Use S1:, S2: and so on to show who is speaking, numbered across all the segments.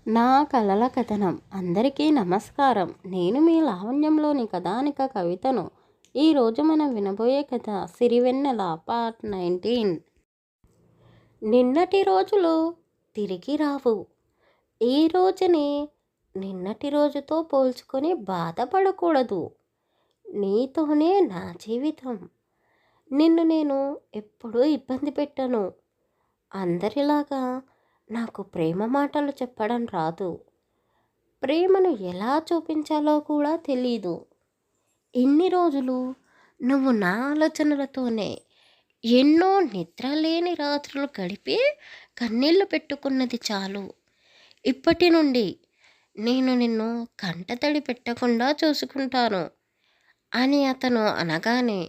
S1: నా కలల కథనం. అందరికీ నమస్కారం. నేను మీ లావణ్యంలోని కథానిక కవితను. ఈరోజు మనం వినబోయే కథ సిరివెన్నెల పార్ట్ 19. నిన్నటి రోజులు తిరిగి రావు. ఈ రోజుని నిన్నటి రోజుతో పోల్చుకొని బాధపడకూడదు. నీతోనే నా జీవితం. నిన్ను నేను ఎప్పుడూ ఇబ్బంది పెట్టను. అందరిలాగా నాకు ప్రేమ మాటలు చెప్పడం రాదు. ప్రేమను ఎలా చూపించాలో కూడా తెలీదు. ఇన్ని రోజులు నువ్వు నా ఆలోచనలతోనే ఎన్నో నిద్రలేని రాత్రులు గడిపి కన్నీళ్లు పెట్టుకున్నది చాలు. ఇప్పటి నుండి నేను నిన్ను కంటతడి పెట్టకుండా చూసుకుంటాను అని అతను అనగానే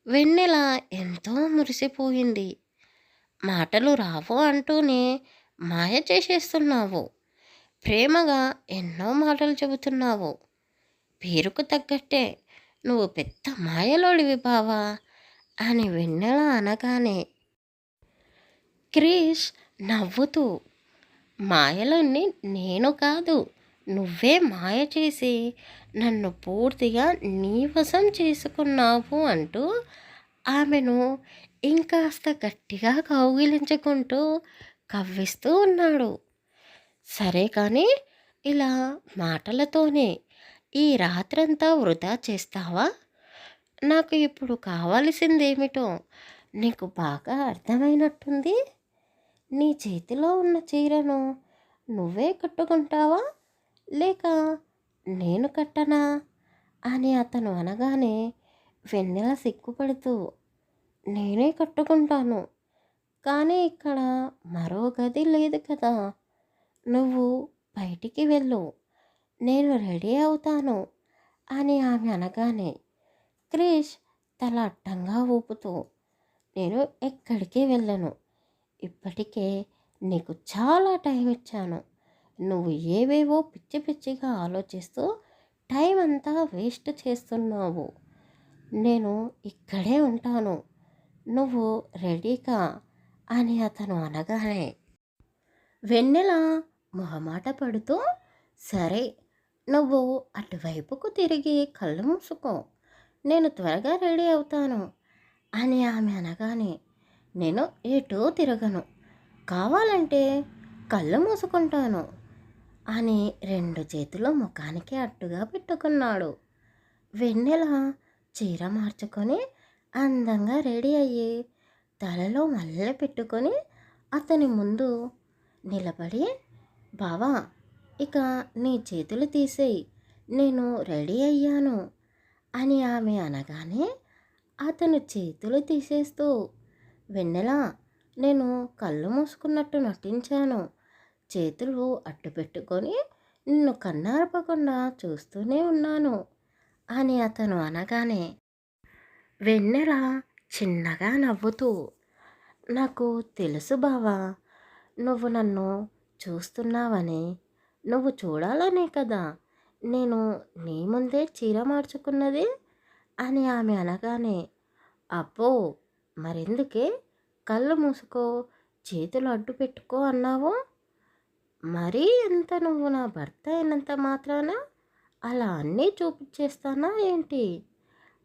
S1: వెన్నెల ఎంతో మురిసిపోయింది. మాటలు రావు అంటూనే మాయ చేసేస్తున్నావు. ప్రేమగా ఎన్నో మాటలు చెబుతున్నావు. పేరుకు తగ్గట్టే నువ్వు పెద్ద మాయలోడివి బావా అని వెన్నెల అనగానే క్రిష్ నవ్వుతూ, మాయలోని నేను కాదు, నువ్వే మాయ చేసి నన్ను పూర్తిగా నీ వశం చేసుకున్నావు అంటూ ఆమెను ఇంకాస్త గట్టిగా కౌగిలించుకుంటూ కవ్విస్తూ ఉన్నాడు. సరే కానీ ఇలా మాటలతోనే ఈ రాత్రంతా వృధా చేస్తావా? నాకు ఇప్పుడు కావలసిందేమిటో నీకు బాగా అర్థమైనట్టుంది. నీ చేతిలో ఉన్న చీరను నువ్వే కట్టుకుంటావా లేక నేను కట్టనా అని అతను అనగానే వెన్నెల సిగ్గుపడుతూ, నేనే కట్టుకుంటాను, కానీ ఇక్కడ మరో గది లేదు కదా. నువ్వు బయటికి వెళ్ళు, నేను రెడీ అవుతాను అని ఆమె అనగానే క్రిష్ తల అడ్డంగా ఊపుతూ, నేను ఎక్కడికి వెళ్ళను. ఇప్పటికే నీకు చాలా టైం ఇచ్చాను. నువ్వు ఏవేవో పిచ్చి పిచ్చిగా ఆలోచిస్తూ టైం అంతా వేస్ట్ చేస్తున్నావు. నేను ఇక్కడే ఉంటాను, నువ్వు రెడీగా అని అతను అనగానే వెన్నెల మొహమాట పడుతూ, సరే నువ్వు అటువైపుకు తిరిగి కళ్ళు మూసుకో, నేను త్వరగా రెడీ అవుతాను అని ఆమె అనగానే నేను ఎటూ తిరగను, కావాలంటే కళ్ళు మూసుకుంటాను అని రెండు చేతులు ముఖానికి అట్టుగా పెట్టుకున్నాడు. వెన్నెల చీర మార్చుకొని అందంగా రెడీ అయ్యి తలలో మల్లె పెట్టుకొని అతని ముందు నిలబడి, బావా ఇక నీ చేతులు తీసేయి, నేను రెడీ అయ్యాను అని ఆమె అనగానే అతను చేతులు తీసేస్తూ, వెన్నెల నేను కళ్ళు మూసుకున్నట్టు నటించాను, చేతులు అట్టు పెట్టుకొని నిన్ను కన్నార్పకుండా చూస్తూనే ఉన్నాను అని అతను అనగానే వెన్నెల చిన్నగా నవ్వుతూ, నాకు తెలుసు బావా, నువ్వు నన్ను చూస్తున్నావని, నువ్వు చూడాలనే కదా నేను నీ ముందే చీర మార్చుకున్నది అని ఆమె అనగానే, అబ్బో మరెందుకే, కళ్ళు మూసుకో, చేతులు అడ్డు పెట్టుకో అన్నావు. మరీ ఎంత నువ్వు నా భర్త అయినంత మాత్రాన అలా అన్నీ చూపించేస్తానా ఏంటి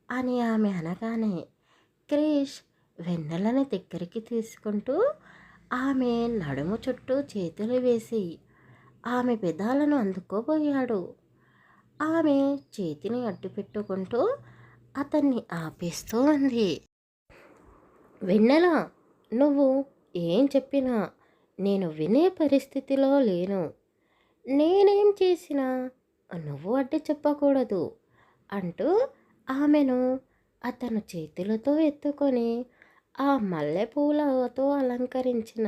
S1: అని ఆమె అనగానే క్రిష్ వెన్నెలని దగ్గరికి తీసుకుంటూ ఆమె నడుము చుట్టూ చేతులు వేసి ఆమె పెదాలను అందుకోబోయాడు. ఆమె చేతిని అడ్డు పెట్టుకుంటూ అతన్ని ఆపేస్తూ ఉంది. వెన్నెల, నువ్వు ఏం చెప్పినా నేను వినే పరిస్థితిలో లేను. నేనేం చేసినా నువ్వు అడ్డు చెప్పకూడదు అంటూ ఆమెను అతను చేతులతో ఎత్తుకొని ఆ మల్లెపూలతో అలంకరించిన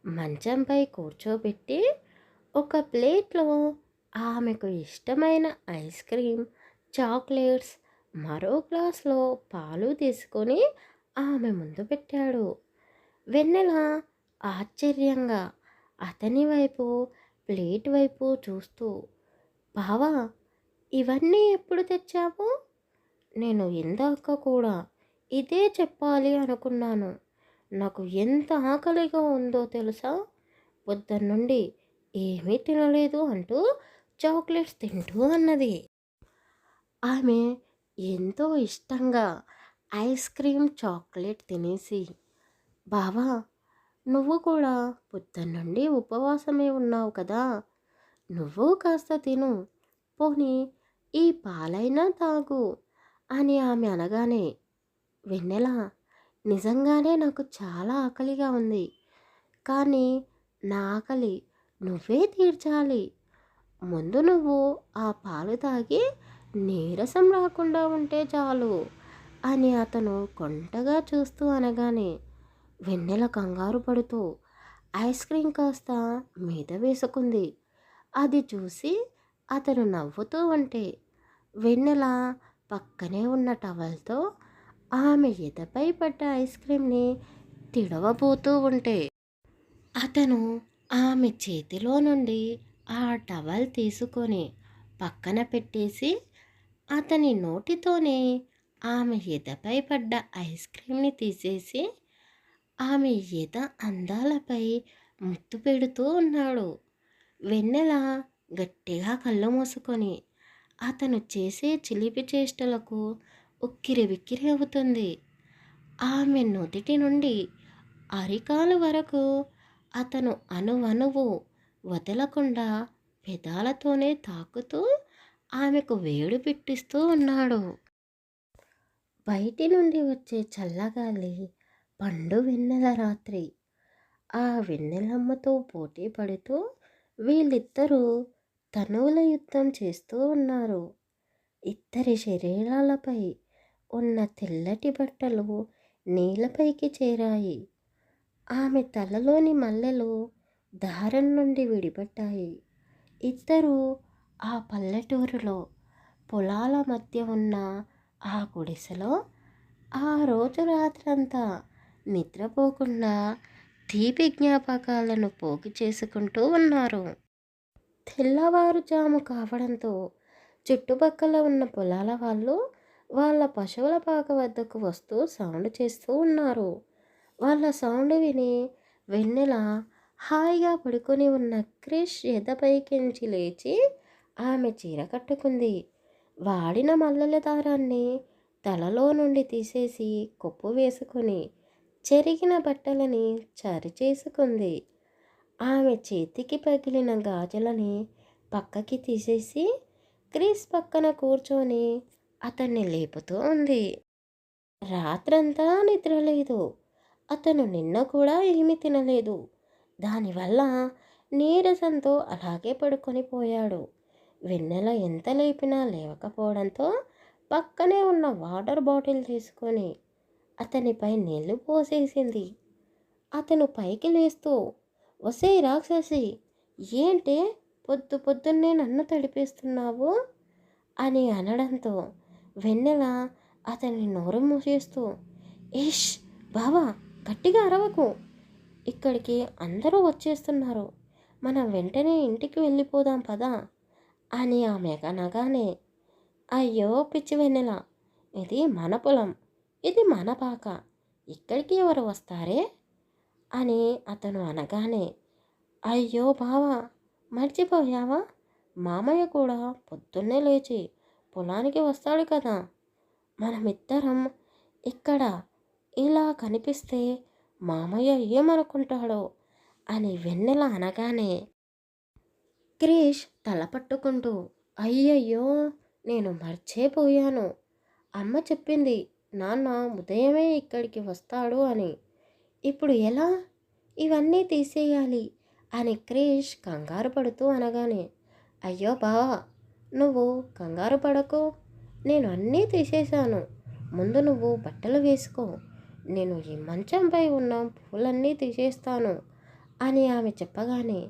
S1: మంచంపై కూర్చోబెట్టి ఒక ప్లేట్లో ఆమెకు ఇష్టమైన ఐస్ క్రీమ్, చాక్లెట్స్, మరో గ్లాస్లో పాలు తీసుకొని ఆమె ముందు పెట్టాడు. వెన్నెల ఆశ్చర్యంగా అతని వైపు, ప్లేట్ వైపు చూస్తూ, బావా ఇవన్నీ ఎప్పుడు తెచ్చావు? నేను ఇందాక కూడా ఇదే చెప్పాలి అనుకున్నాను. నాకు ఎంత ఆకలిగా ఉందో తెలుసా? పొద్దున్నుండి ఏమీ తినలేదు అంటూ చాక్లెట్స్ తింటూ అన్నది. ఆమె ఎంతో ఇష్టంగా ఐస్ క్రీమ్ చాక్లెట్ తినేసి, బావా, నువ్వు కూడా పొద్దున్నుండి ఉపవాసమే ఉన్నావు కదా, నువ్వు కాస్త తిను, పోనీ ఈ పాలైనా తాగు అని ఆమె అనగానే, వెన్నెల, నిజంగానే నాకు చాలా ఆకలిగా ఉంది, కానీ నా ఆకలి నువ్వే తీర్చాలి. ముందు నువ్వు ఆ పాలు తాగి నీరసం రాకుండా ఉంటే చాలు అని అతను కొంటగా చూస్తూ అనగానే, వెన్నెల కంగారు పడుతూ ఐస్ క్రీం కాస్త మీద వేసుకుంది. అది చూసి అతను నవ్వుతూ ఉంటే, వెన్నెల పక్కనే ఉన్న టవల్తో ఆమె ఎదపై పడ్డ ఐస్ క్రీంని తిడవబోతూ ఉంటే, అతను ఆమె చేతిలో నుండి ఆ టవల్ తీసుకొని పక్కన పెట్టేసి, అతని నోటితోనే ఆమె ఎదపై పడ్డ ఐస్ క్రీంని తీసేసి ఆమె ఎద అందాలపై ముద్దు పెడుతూ ఉన్నాడు. వెన్నెల గట్టిగా కళ్ళు మూసుకొని అతను చేసే చిలిపి చేష్టలకు ఉక్కిరిబిక్కిరి అవుతుంది. ఆమె నుదిటి నుండి అరికాలు వరకు అతను అణువణువు వదలకుండా పెదాలతోనే తాకుతూ ఆమెకు వేడి పెట్టిస్తూ ఉన్నాడు. బయటి నుండి వచ్చే చల్లగాలి పండు వెన్నెల రాత్రి. ఆ వెన్నెలమ్మతో పోటీ పడుతూ వీళ్ళిద్దరూ తనువుల యుద్ధం చేస్తూ ఉన్నారు. ఇద్దరి శరీరాలపై ఉన్న తెల్లటి బట్టలు నేలపైకి చేరాయి. ఆమె తలలోని మల్లెలు దారం నుండి విడిపడ్డాయి. ఇద్దరూ ఆ పల్లెటూరులో పొలాల మధ్య ఉన్న ఆ గుడిసెలో ఆ రోజు రాత్రంతా నిద్రపోకుండా తీపి జ్ఞాపకాలను పోగు చేసుకుంటూ ఉన్నారు. తెల్లవారుజాము కావడంతో చుట్టుపక్కల ఉన్న పొలాల వాళ్ళు వాళ్ళ పశువుల పాక వద్దకు వస్తూ సౌండ్ చేస్తూ ఉన్నారు. వాళ్ళ సౌండ్ విని వెన్నెల హాయిగా పడుకొని ఉన్న క్రిష్ ఎదపైకించి లేచి ఆమె చీర కట్టుకుంది. వాడిన మల్లెల దారాన్ని తలలో నుండి తీసేసి కొప్పు వేసుకొని చెరిగిన బట్టలని చేసుకుంది. ఆమె చేతికి పగిలిన గాజులని పక్కకి తీసేసి క్రిస్ పక్కన కూర్చొని అతన్ని లేపుతూ ఉంది. రాత్రంతా నిద్రలేదు. అతను నిన్న కూడా ఏమీ తినలేదు. దానివల్ల నీరసంతో అలాగే పడుకొని పోయాడు. వెన్నెల ఎంత లేపినా లేవకపోవడంతో పక్కనే ఉన్న వాటర్ బాటిల్ తీసుకొని అతనిపై నీళ్లు పోసేసింది. అతను పైకి లేస్తూ, ఒసేయ్ రాక్షసి, ఏంటే పొద్దు పొద్దున్నే నన్ను తడిపేస్తున్నావు అని అనడంతో వెన్నెల అతని నోరు మూసేస్తూ, ఇష్ బావా, గట్టిగా అరవకు, ఇక్కడికి అందరూ వచ్చేస్తున్నారు, మనం వెంటనే ఇంటికి వెళ్ళిపోదాం పదా అని ఆమె అనగానే, అయ్యో పిచ్చి వెన్నెల, ఇది మన పొలం, ఇది మన పాక, ఇక్కడికి ఎవరు వస్తారే అని అతను అనగానే, అయ్యో బావా, మర్చిపోయావా, మామయ్య కూడా పొద్దున్నే లేచి పొలానికి వస్తాడు కదా, మనమిద్దరం ఇక్కడ ఇలా కనిపిస్తే మామయ్య ఏమనుకుంటాడో అని వెన్నెల అనగానే, క్రిష్ తల పట్టుకుంటూ, అయ్యయ్యో, నేను మర్చిపోయాను, అమ్మ చెప్పింది నాన్న ఉదయమే ఇక్కడికి వస్తాడు అని, ఇప్పుడు ఎలా, ఇవన్నీ తీసేయాలి అని క్రిష్ కంగారు పడుతూ అనగానే, అయ్యో బావా, నువ్వు కంగారు పడకు, నేను అన్నీ తీసేశాను, ముందు నువ్వు బట్టలు వేసుకో, నేను ఈ మంచంపై ఉన్న పూలన్నీ తీసేస్తాను అని ఆమె చెప్పగానే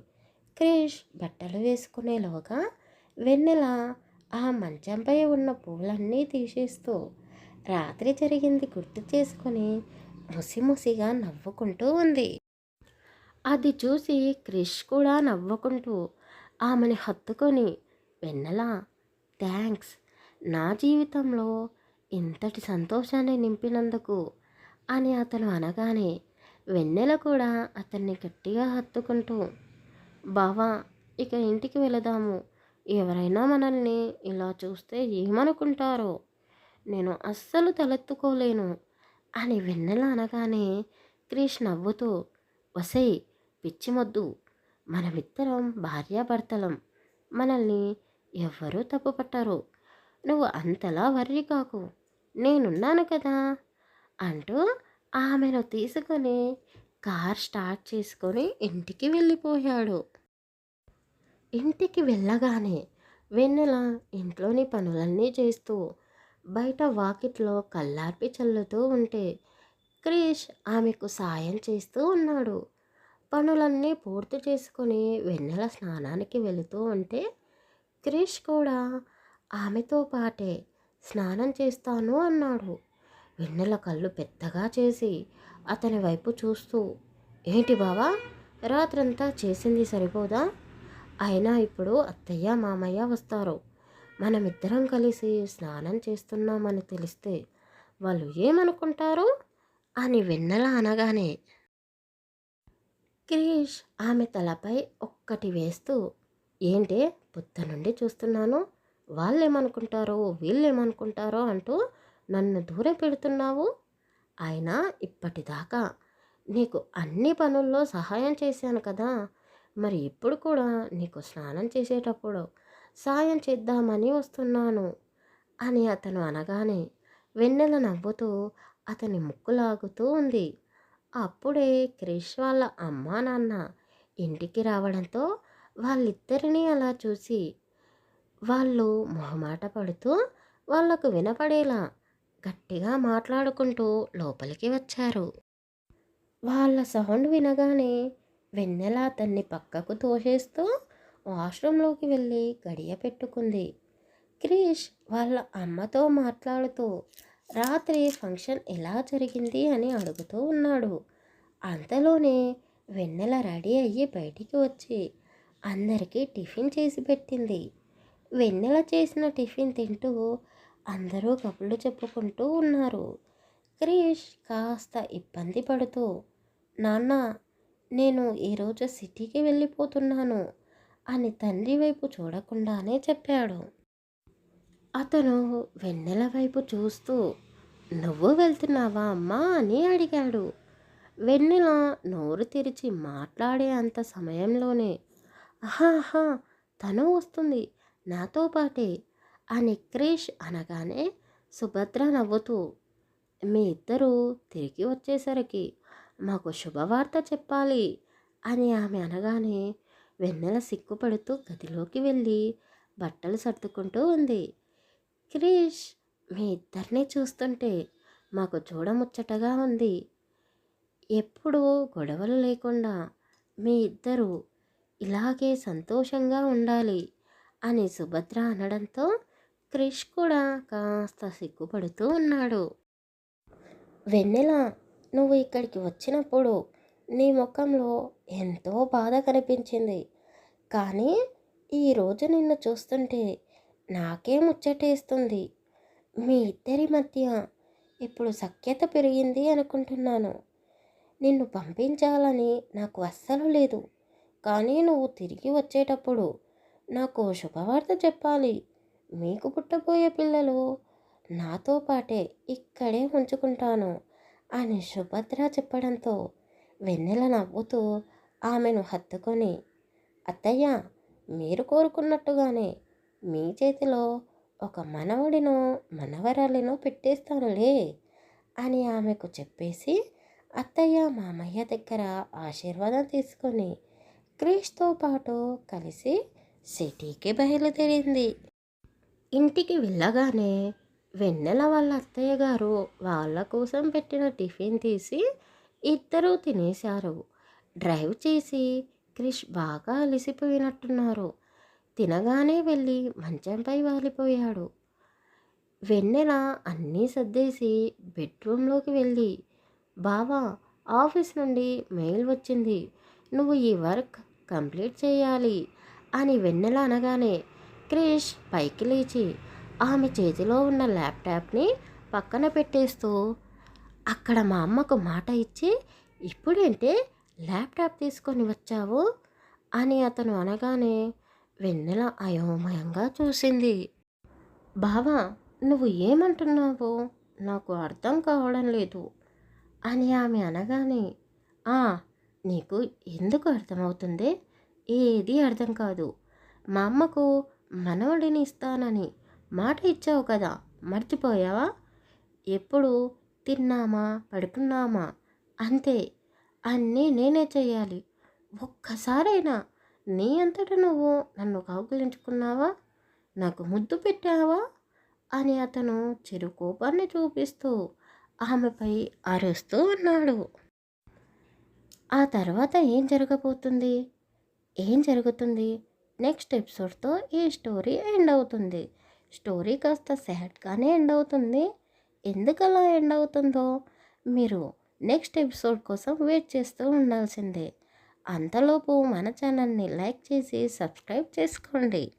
S1: క్రిష్ బట్టలు వేసుకునేలోగా వెన్నెల ఆ మంచంపై ఉన్న పూలన్నీ తీసేస్తూ రాత్రి జరిగింది గుర్తు చేసుకొని ముసిముసిగా నవ్వుకుంటూ ఉంది. అది చూసి క్రిష్ కూడా నవ్వుకుంటూ ఆమెని హత్తుకొని, వెన్నెల, థ్యాంక్స్, నా జీవితంలో ఇంతటి సంతోషాన్ని నింపినందుకు అని అతను అనగానే వెన్నెల కూడా అతన్ని గట్టిగా హత్తుకుంటూ, బావా, ఇక ఇంటికి వెళదాము. ఎవరైనా మనల్ని ఇలా చూస్తే ఏమనుకుంటారో? నేను అస్సలు తలెత్తుకోలేను అని వెన్నెల అనగానే క్రిష్ నవ్వుతూ, ఒసేయ్ పిచ్చిమొద్దు, మనమిద్దరం భార్యాభర్తలం, మనల్ని ఎవ్వరూ తప్పు పట్టరు, నువ్వు అంతలా వర్రీ కాకు, నేనున్నాను కదా అంటూ ఆమెను తీసుకొని కార్ స్టార్ట్ చేసుకొని ఇంటికి వెళ్ళిపోయాడు. ఇంటికి వెళ్ళగానే వెన్నెల ఇంట్లోని పనులన్నీ చేస్తూ బయట వాకిట్లో కల్లార్పి చల్లుతూ ఉంటే క్రిష్ ఆమెకు సాయం చేస్తూ ఉన్నాడు. పనులన్నీ పూర్తి చేసుకొని వెన్నెల స్నానానికి వెళుతూ ఉంటే క్రిష్ కూడా ఆమెతో పాటే స్నానం చేస్తాను అన్నాడు. వెన్నెల కళ్ళు పెద్దగా చేసి అతని వైపు చూస్తూ, ఏంటి బావా, రాత్రంతా చేసింది సరిపోదా? అయినా ఇప్పుడు అత్తయ్య మామయ్య వస్తారు, మనమిద్దరం కలిసి స్నానం చేస్తున్నామని తెలిస్తే వాళ్ళు ఏమనుకుంటారు అని వెన్నెల అనగానే క్రిష్ ఆమె తలపై ఒక్కటి వేస్తూ, ఏంటే పొద్దునుండి చూస్తున్నాను, వాళ్ళేమనుకుంటారో వీళ్ళేమనుకుంటారో అంటూ నన్ను దూరం పెడుతున్నావు. అయినా ఇప్పటిదాకా నీకు అన్ని పనుల్లో సహాయం చేశాను కదా, మరి ఇప్పుడు కూడా నీకు స్నానం చేసేటప్పుడు సాయం చేద్దామని వస్తున్నాను అని అతను అనగానే వెన్నెల నవ్వుతూ అతని ముక్కు లాగుతూ ఉంది. అప్పుడే క్రిష్ వాళ్ళ అమ్మా నాన్న ఇంటికి రావడంతో వాళ్ళిద్దరినీ అలా చూసి వాళ్ళు మొహమాట పడుతూ వాళ్లకు వినపడేలా గట్టిగా మాట్లాడుకుంటూ లోపలికి వచ్చారు. వాళ్ళ సౌండ్ వినగానే వెన్నెల అతన్ని పక్కకు తోసేస్తూ వాష్రూంలోకి వెళ్ళి గడియ పెట్టుకుంది. క్రిష్ వాళ్ళ అమ్మతో మాట్లాడుతూ రాత్రి ఫంక్షన్ ఎలా జరిగింది అని అడుగుతూ ఉన్నాడు. అంతలోనే వెన్నెల రెడీ అయ్యి బయటికి వచ్చి అందరికీ టిఫిన్ చేసి పెట్టింది. వెన్నెల చేసిన టిఫిన్ తింటూ అందరూ కబుర్లు చెప్పుకుంటూ ఉన్నారు. క్రిష్ కాస్త ఇబ్బంది పడుతూ, నాన్న, నేను ఈరోజు సిటీకి వెళ్ళిపోతున్నాను అని తండ్రి వైపు చూడకుండానే చెప్పాడు. అతను వెన్నెల వైపు చూస్తూ, నువ్వు వెళ్తున్నావా అమ్మా అని అడిగాడు. వెన్నెల నోరు తెరిచి మాట్లాడే అంత సమయంలోనే, ఆహా, తను వస్తుంది నాతో పాటే అని క్రిష్ అనగానే సుభద్ర నవ్వుతూ, మీ ఇద్దరూ తిరిగి వచ్చేసరికి మాకు శుభవార్త చెప్పాలి అని ఆమె అనగానే వెన్నెల సిగ్గుపడుతూ గదిలోకి వెళ్ళి బట్టలు సర్దుకుంటూ ఉంది. క్రిష్, మీ ఇద్దరిని చూస్తుంటే మాకు చూడముచ్చటగా ఉంది, ఎప్పుడూ గొడవలు లేకుండా మీ ఇద్దరూ ఇలాగే సంతోషంగా ఉండాలి అని సుభద్ర అనడంతో క్రిష్ కూడా కాస్త సిగ్గుపడుతూ ఉన్నాడు. వెన్నెల, నువ్వు ఇక్కడికి వచ్చినప్పుడు నీ ముఖంలో ఎంతో బాధ కనిపించింది, కానీ ఈరోజు నిన్ను చూస్తుంటే నాకే ముచ్చటేస్తుంది. మీ ఇద్దరి మధ్య ఇప్పుడు సఖ్యత పెరిగింది అనుకుంటున్నాను. నిన్ను పంపించాలని నాకు అస్సలు లేదు, కానీ నువ్వు తిరిగి వచ్చేటప్పుడు నాకు శుభవార్త చెప్పాలి. మీకు పుట్టబోయే పిల్లలు నాతో పాటే ఇక్కడే ఉంచుకుంటాను అని సుభద్ర చెప్పడంతో వెన్నెల నవ్వుతూ ఆమెను హత్తుకొని, అత్తయ్య, మీరు కోరుకున్నట్టుగానే మీ చేతిలో ఒక మనవడినో మనవరాలినో పెట్టేస్తానులే అని ఆమెకు చెప్పేసి అత్తయ్య మామయ్య దగ్గర ఆశీర్వాదం తీసుకొని క్రిష్తో పాటు కలిసి సిటీకి బయలుదేరింది. ఇంటికి వెళ్ళగానే వెన్నెల వాళ్ళ అత్తయ్య గారు వాళ్ళ కోసం పెట్టిన టిఫిన్ తీసి ఇద్దరూ తినేశారు. డ్రైవ్ చేసి క్రిష్ బాగా అలసిపోయినట్టున్నారు. తినగానే వెళ్ళి మంచంపై వాలిపోయాడు. వెన్నెల అన్నీ సర్దేసి బెడ్రూమ్లోకి వెళ్ళి, బావా, ఆఫీస్ నుండి మెయిల్ వచ్చింది, నువ్వు ఈ వర్క్ కంప్లీట్ చేయాలి అని వెన్నెల అనగానే క్రిష్ పైకి లేచి ఆమె చేతిలో ఉన్న ల్యాప్టాప్ని పక్కన పెట్టేస్తూ, అక్కడ మా అమ్మకు మాట ఇచ్చి ఇప్పుడేంటే ల్యాప్టాప్ తీసుకొని వచ్చావు అని అతను అనగానే వెన్నెల అయోమయంగా చూసింది. బావా, నువ్వు ఏమంటున్నావో నాకు అర్థం కావడం లేదు అని ఆమె అనగానే, ఆ, నీకు ఎందుకు అర్థమవుతుంది? ఏది అర్థం కాదు. మా అమ్మకు మనవడిని ఇస్తానని మాట ఇచ్చావు కదా, మర్చిపోయావా? ఎప్పుడు తిన్నామా, పడుకున్నామా, అంతే. అన్నీ నేనే చెయ్యాలి. ఒక్కసారైనా నీ అంతట నువ్వు నన్ను కౌగిలించుకున్నావా? నాకు ముద్దు పెట్టావా? అని అతను చిరు కోపాన్ని చూపిస్తూ ఆమెపై అరుస్తూ ఉన్నాడు. ఆ తర్వాత ఏం జరగబోతుంది? ఏం జరుగుతుంది? నెక్స్ట్ ఎపిసోడ్తో ఈ స్టోరీ ఎండ్ అవుతుంది. స్టోరీ కాస్త సాడ్గానే ఎండ్ అవుతుంది. ఎందుకలా ఎండ్ అవుతుందో మీరు నెక్స్ట్ ఎపిసోడ్ కోసం వెయిట్ చేస్తూ ఉండాల్సిందే. అంతలోపు మన ఛానల్ని లైక్ చేసి సబ్స్క్రైబ్ చేసుకోండి.